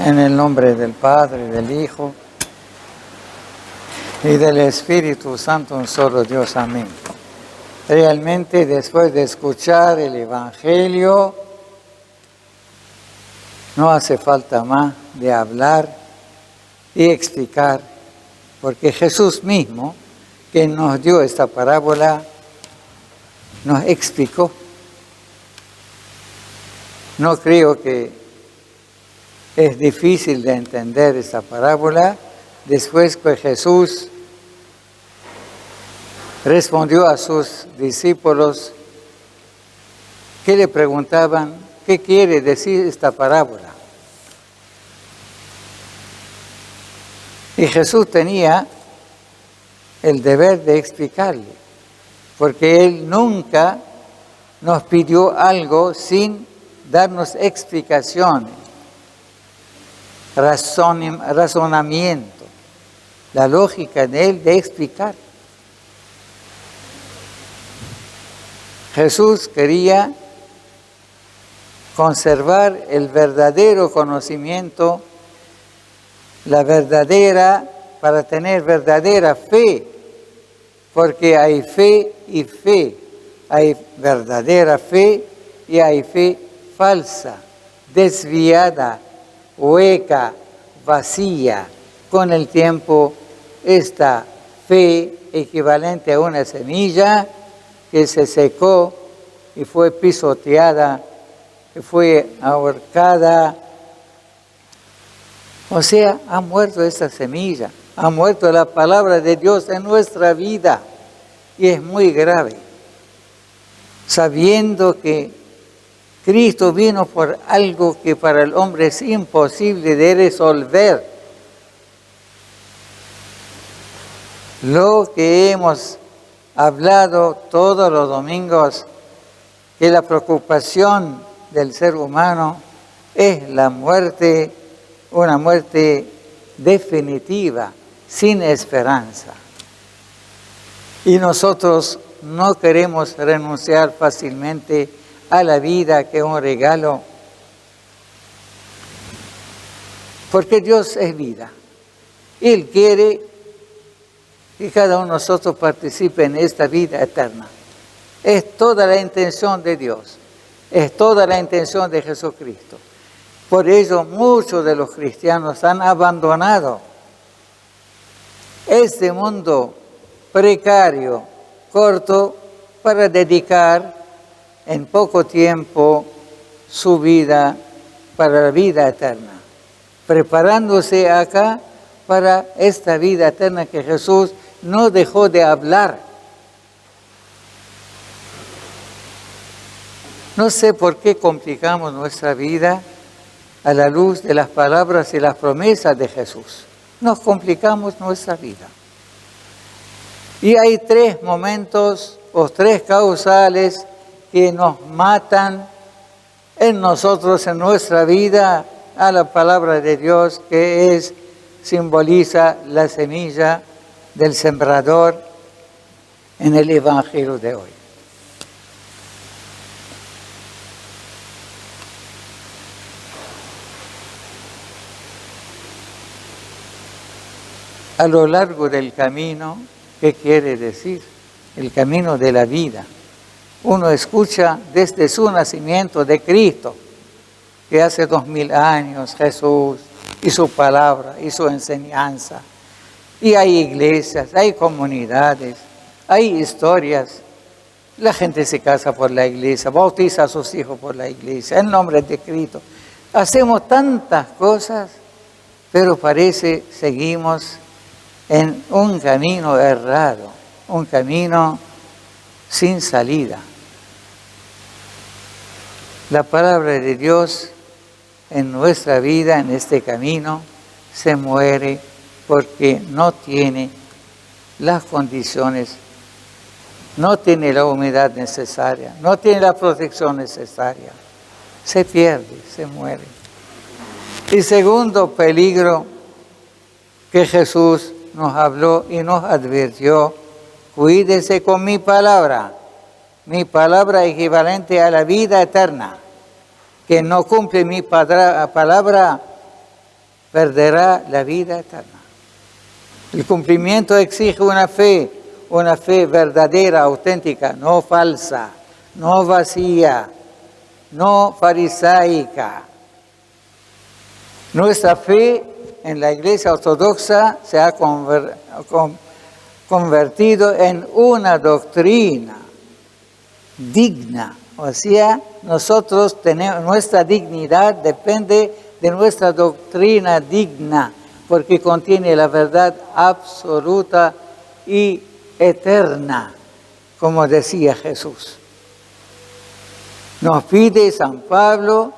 En el nombre del Padre, del Hijo y del Espíritu Santo, un solo Dios. Amén. Realmente, después de escuchar el Evangelio, no hace falta más de hablar y explicar, porque Jesús mismo, que nos dio esta parábola, nos explicó. No creo que es difícil de entender esta parábola. Después que Jesús respondió a sus discípulos que le preguntaban, ¿qué quiere decir esta parábola? Y Jesús tenía el deber de explicarle, porque Él nunca nos pidió algo sin darnos explicaciones, razonamiento, la lógica de Él de explicar. Jesús quería conservar el verdadero conocimiento, para tener verdadera fe, porque hay fe y fe, hay verdadera fe y hay fe falsa, desviada, hueca, vacía. Con el tiempo, esta fe equivalente a una semilla que se secó y fue pisoteada, que fue ahorcada. O sea, ha muerto esta semilla, ha muerto la palabra de Dios en nuestra vida. Y es muy grave, sabiendo que Cristo vino por algo que para el hombre es imposible de resolver. Lo que hemos hablado todos los domingos, que la preocupación del ser humano es la muerte, una muerte definitiva, sin esperanza. Y nosotros no queremos renunciar fácilmente a la vida, que es un regalo, porque Dios es vida. Él quiere que cada uno de nosotros participe en esta vida eterna. Es toda la intención de Dios, es toda la intención de Jesucristo. Por ello, muchos de los cristianos han abandonado este mundo precario, corto, para dedicar en poco tiempo su vida para la vida eterna, preparándose acá para esta vida eterna que Jesús no dejó de hablar. No sé por qué complicamos nuestra vida a la luz de las palabras y las promesas de Jesús. Nos complicamos nuestra vida. Y hay tres momentos o tres causales que nos matan en nosotros, en nuestra vida, a la palabra de Dios, que simboliza la semilla del sembrador en el Evangelio de hoy. A lo largo del camino, ¿qué quiere decir? El camino de la vida. Uno escucha desde su nacimiento de Cristo, que hace 2000 años Jesús y su palabra y su enseñanza. Y hay iglesias, hay comunidades, hay historias. La gente se casa por la iglesia, bautiza a sus hijos por la iglesia, en nombre de Cristo. Hacemos tantas cosas, pero parece seguimos en un camino errado, un camino sin salida. La palabra de Dios en nuestra vida, en este camino, se muere porque no tiene las condiciones, no tiene la humedad necesaria, no tiene la protección necesaria. Se pierde, se muere. Y segundo peligro que Jesús nos habló y nos advirtió: cuídese con mi palabra equivalente a la vida eterna. Que no cumple mi palabra perderá la vida eterna. El cumplimiento exige una fe verdadera, auténtica, no falsa, no vacía, no farisaica. Nuestra fe en la Iglesia Ortodoxa se ha convertido en una doctrina digna. O sea, nosotros tenemos, nuestra dignidad depende de nuestra doctrina digna, porque contiene la verdad absoluta y eterna, como decía Jesús. Nos pide San Pablo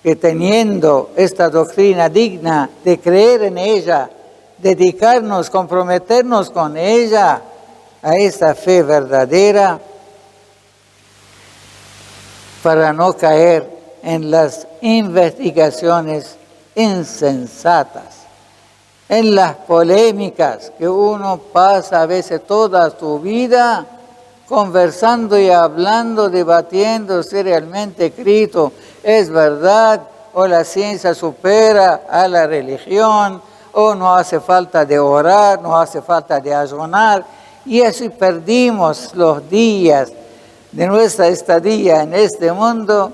que teniendo esta doctrina digna de creer en ella, dedicarnos, comprometernos con ella a esta fe verdadera, para no caer en las investigaciones insensatas, en las polémicas que uno pasa a veces toda su vida conversando y hablando, debatiendo si realmente Cristo es verdad o la ciencia supera a la religión o no hace falta de orar, no hace falta de ayunar, y así perdimos los días de nuestra estadía en este mundo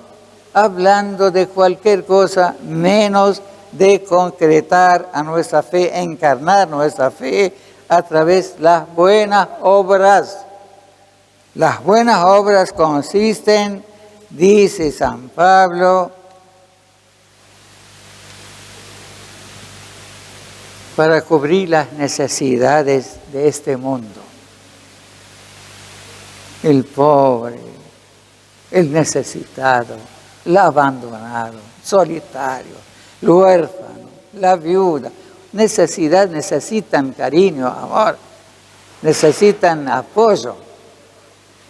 hablando de cualquier cosa menos de concretar a nuestra fe, encarnar nuestra fe a través de las buenas obras. Las buenas obras consisten, dice San Pablo, para cubrir las necesidades de este mundo. El pobre, el necesitado, el abandonado, solitario, el huérfano, la viuda. Necesitan cariño, amor, necesitan apoyo.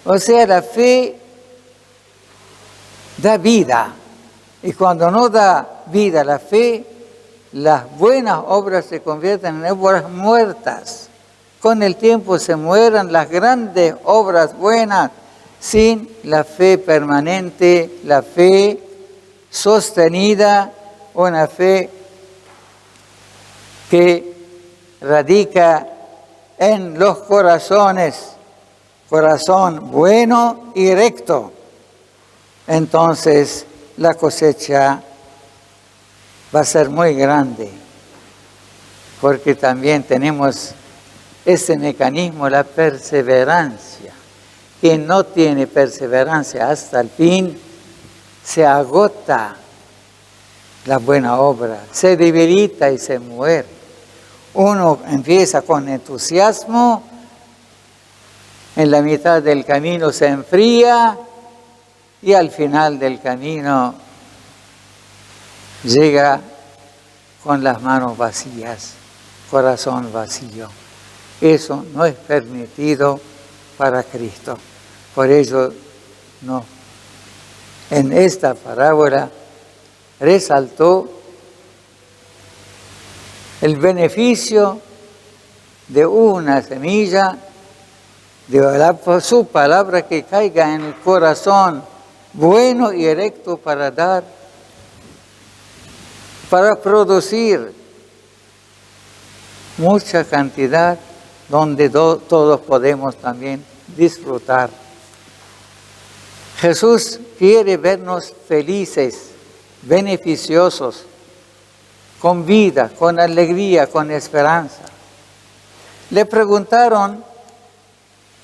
O sea, la fe da vida. Y cuando no da vida la fe, las buenas obras se convierten en obras muertas. Con el tiempo se mueran las grandes obras buenas sin la fe permanente, la fe sostenida, una fe que radica en los corazones, corazón bueno y recto. Entonces la cosecha va a ser muy grande, porque también tenemos ese mecanismo, la perseverancia. Quien no tiene perseverancia hasta el fin, se agota la buena obra, se debilita y se muere. Uno empieza con entusiasmo, en la mitad del camino se enfría y al final del camino llega con las manos vacías, corazón vacío. Eso no es permitido para Cristo. Por ello, no. En esta parábola resaltó el beneficio de una semilla, de su palabra que caiga en el corazón bueno y recto para dar, para producir mucha cantidad donde todos podemos también disfrutar. Jesús quiere vernos felices, beneficiosos, con vida, con alegría, con esperanza. Le preguntaron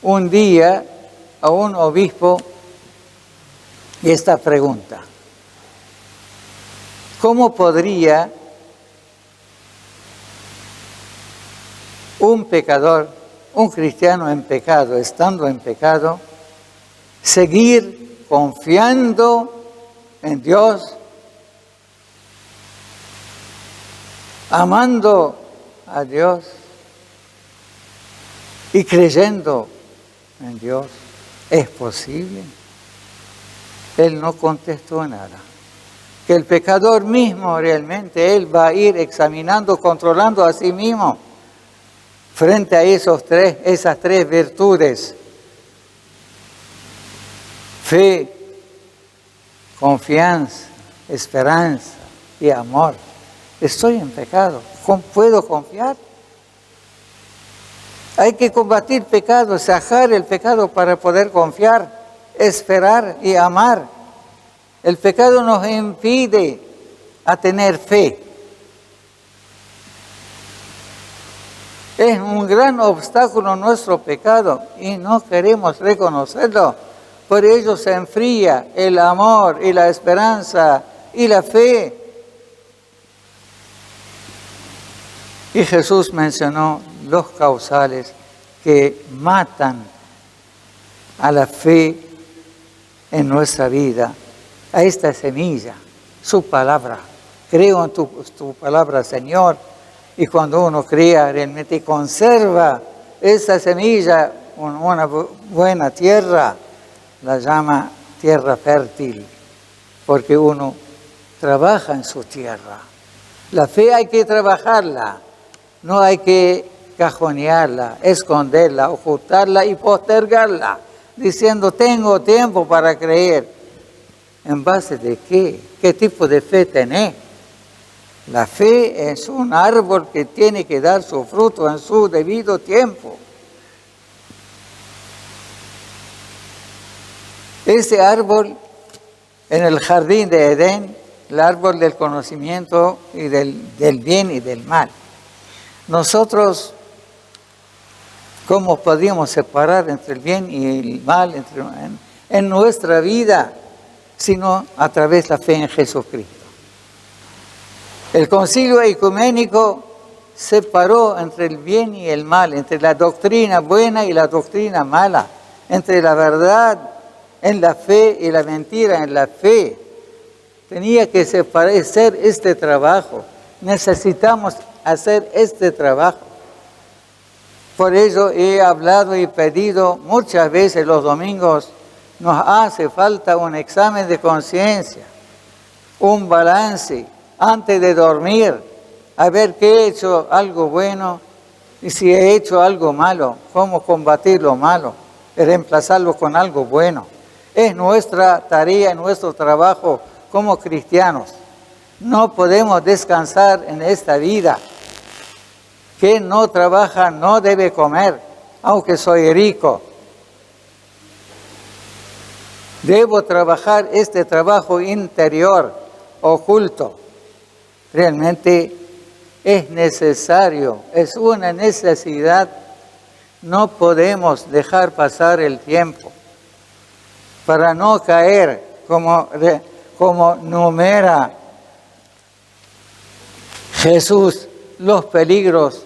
un día a un obispo esta pregunta: ¿cómo podría un pecador, un cristiano en pecado, estando en pecado, seguir confiando en Dios, amando a Dios y creyendo en Dios? ¿Es posible? Él no contestó nada. Que el pecador mismo realmente, él va a ir examinando, controlando a sí mismo frente a esas tres virtudes: fe, confianza, esperanza y amor. estoy en pecado. ¿Cómo puedo confiar? Hay que combatir pecado, sacar el pecado para poder confiar, esperar y amar. El pecado nos impide a tener fe. Es un gran obstáculo nuestro pecado y no queremos reconocerlo. Por ello se enfría el amor y la esperanza y la fe. Y Jesús mencionó los causales que matan a la fe en nuestra vida, a esta semilla, su palabra. Creo en tu palabra, Señor. Y cuando uno crea, realmente conserva esa semilla en una buena tierra, la llama tierra fértil, porque uno trabaja en su tierra. La fe hay que trabajarla, no hay que cajonearla, esconderla, ocultarla y postergarla, diciendo tengo tiempo para creer. ¿En base de qué? ¿Qué tipo de fe tenés? La fe es un árbol que tiene que dar su fruto en su debido tiempo. Ese árbol en el jardín de Edén, el árbol del conocimiento y del bien y del mal. Nosotros, ¿cómo podríamos separar entre el bien y el mal en nuestra vida, sino a través de la fe en Jesucristo? El concilio ecuménico separó entre el bien y el mal, entre la doctrina buena y la doctrina mala, entre la verdad en la fe y la mentira en la fe. Tenía que hacer este trabajo. Necesitamos hacer este trabajo. Por ello he hablado y pedido muchas veces los domingos, nos hace falta un examen de conciencia, un balance antes de dormir, a ver qué he hecho algo bueno y si he hecho algo malo, cómo combatir lo malo y reemplazarlo con algo bueno. Es nuestra tarea, nuestro trabajo como cristianos. No podemos descansar en esta vida. Quien no trabaja no debe comer, aunque soy rico. Debo trabajar este trabajo interior, oculto. Realmente es necesario, es una necesidad. No podemos dejar pasar el tiempo para no caer como numera Jesús los peligros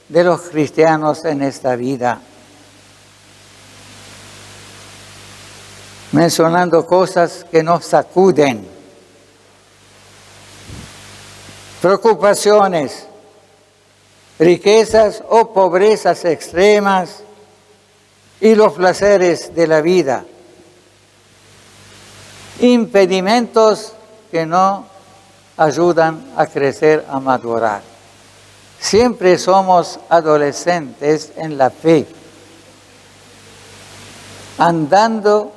de los cristianos en esta vida. Mencionando cosas que nos sacuden. Preocupaciones, riquezas o pobrezas extremas y los placeres de la vida. Impedimentos que no ayudan a crecer, a madurar. Siempre somos adolescentes en la fe, andando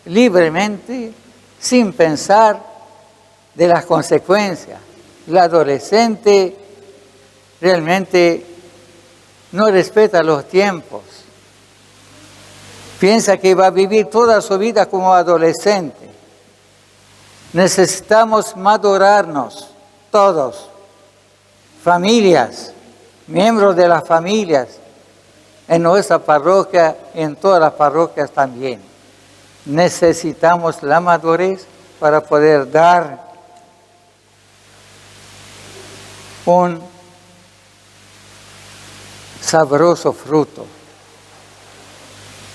libremente sin pensar de las consecuencias. El adolescente realmente no respeta los tiempos. Piensa que va a vivir toda su vida como adolescente. Necesitamos madurarnos todos, familias, miembros de las familias, en nuestra parroquia y en todas las parroquias también. Necesitamos la madurez para poder dar un sabroso fruto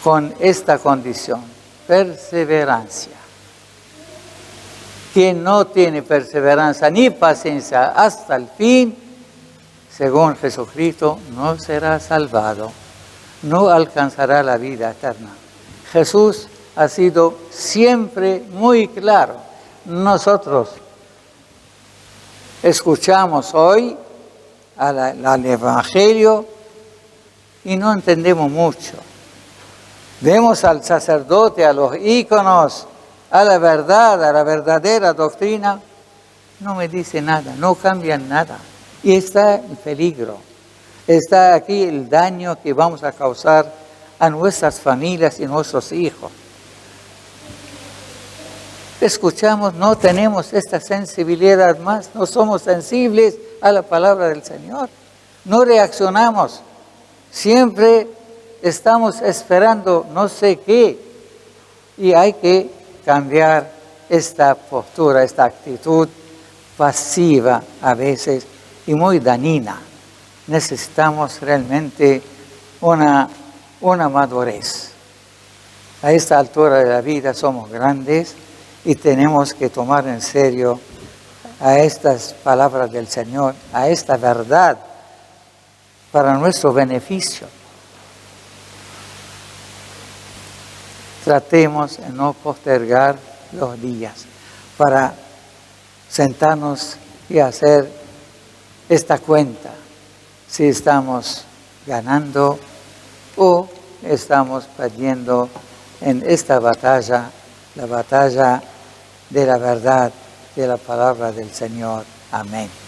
con esta condición, perseverancia. Quien no tiene perseverancia ni paciencia hasta el fin, según Jesucristo, no será salvado, no alcanzará la vida eterna. Jesús ha sido siempre muy claro. Nosotros escuchamos hoy al Evangelio y no entendemos mucho. Vemos al sacerdote, a los íconos, a la verdad, a la verdadera doctrina, no me dice nada, no cambian nada. Y está el peligro, está aquí el daño que vamos a causar a nuestras familias y nuestros hijos. Escuchamos, no tenemos esta sensibilidad más, no somos sensibles a la palabra del Señor, no reaccionamos, siempre estamos esperando no sé qué, y hay que cambiar esta postura, esta actitud pasiva a veces y muy dañina. Necesitamos realmente una madurez. A esta altura de la vida somos grandes y tenemos que tomar en serio a estas palabras del Señor, a esta verdad para nuestro beneficio. Tratemos de no postergar los días para sentarnos y hacer esta cuenta, si estamos ganando o estamos perdiendo en esta batalla, la batalla de la verdad, de la palabra del Señor. Amén.